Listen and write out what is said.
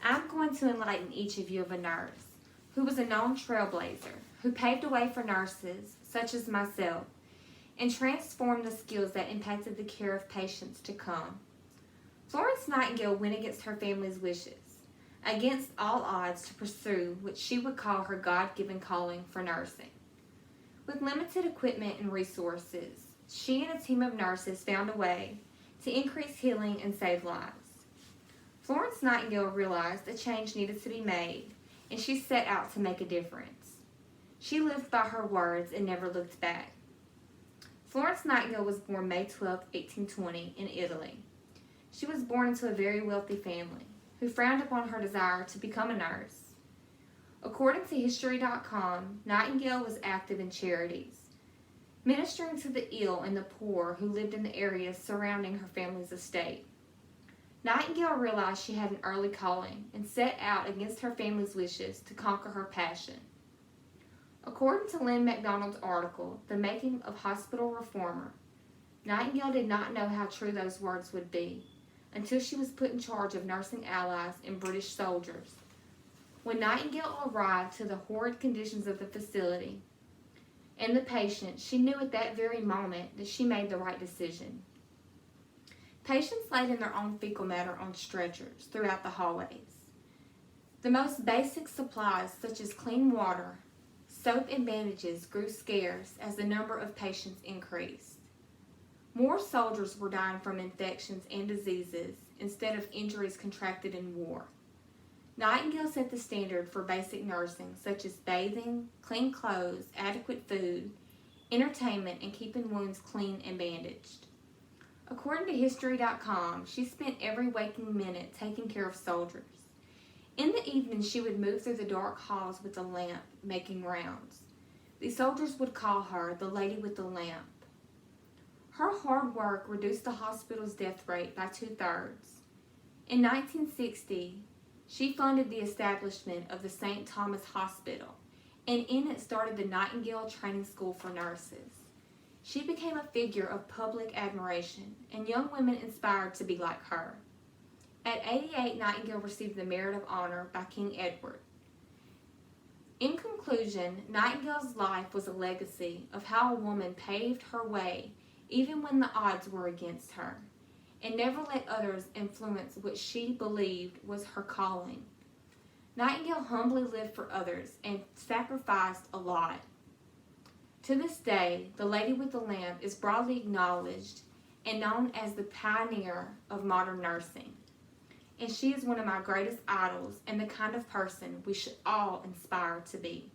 I'm going to enlighten each of you of a nurse who was a known trailblazer, who paved the way for nurses, such as myself, and transformed the skills that impacted the care of patients to come. Florence Nightingale went against her family's wishes, against all odds, to pursue what she would call her God-given calling for nursing. With limited equipment and resources, she and a team of nurses found a way to increase healing and save lives. Florence Nightingale realized a change needed to be made, and she set out to make a difference. She lived by her words and never looked back. Florence Nightingale was born May 12, 1820, in Italy. She was born into a very wealthy family, who frowned upon her desire to become a nurse. According to History.com, Nightingale was active in charities, ministering to the ill and the poor who lived in the areas surrounding her family's estate. Nightingale realized she had an early calling and set out against her family's wishes to conquer her passion. According to Lynn MacDonald's article, The Making of Hospital Reformer, Nightingale did not know how true those words would be until she was put in charge of nursing allies and British soldiers. When Nightingale arrived to the horrid conditions of the facility and the patient, she knew at that very moment that she made the right decision. Patients laid in their own fecal matter on stretchers throughout the hallways. The most basic supplies, such as clean water, soap, and bandages, grew scarce as the number of patients increased. More soldiers were dying from infections and diseases instead of injuries contracted in war. Nightingale set the standard for basic nursing, such as bathing, clean clothes, adequate food, entertainment, and keeping wounds clean and bandaged. According to History.com, she spent every waking minute taking care of soldiers. In the evening, she would move through the dark halls with a lamp, making rounds. The soldiers would call her the Lady with the Lamp. Her hard work reduced the hospital's death rate by 2/3. In 1960, she funded the establishment of the St. Thomas Hospital, and in it started the Nightingale Training School for Nurses. She became a figure of public admiration, and young women inspired to be like her. At 88, Nightingale received the Merit of Honor by King Edward. In conclusion, Nightingale's life was a legacy of how a woman paved her way even when the odds were against her, and never let others influence what she believed was her calling. Nightingale humbly lived for others and sacrificed a lot. To this day, the Lady with the Lamp is broadly acknowledged and known as the pioneer of modern nursing. And she is one of my greatest idols and the kind of person we should all aspire to be.